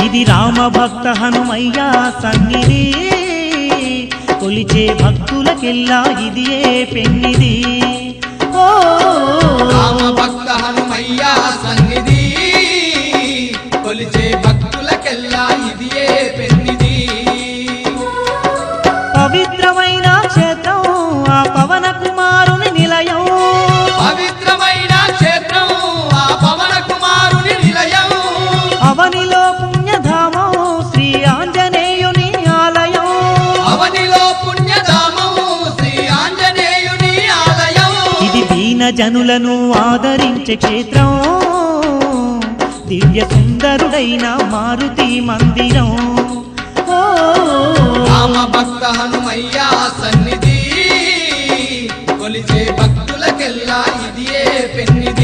ఇది రామ భక్త హనుమయ్య సన్నిధి కొలిచే భక్తులకెల్లా ఇదియే పెన్నిది ఓ రామ భక్త హనుమయ్య సన్నిధి కొలిచే భక్తులకెల్లా ఇదియే పెన్నిది పవిత్రమైన క్షేత్రం ఆ పవన కుమారుని నిలయం పవిత్రమైన క్షేత్రం ఆ పవన కుమారుని నిలయం అవనిలో పుణ్యధామం శ్రీ ఆంజనేయుని ఆలయం అవనిలో పుణ్యధామం శ్రీ ఆంజనేయుని ఆలయం ఇది దీన జనులను ఆదరించే క్షేత్రం దివ్య సుందరుడైన మారుతి మందిరం ఓ రామ భక్త హనుమయ్య సన్నిధి కొలిచే భక్తులకెల్లా ఇదియే పెన్నిది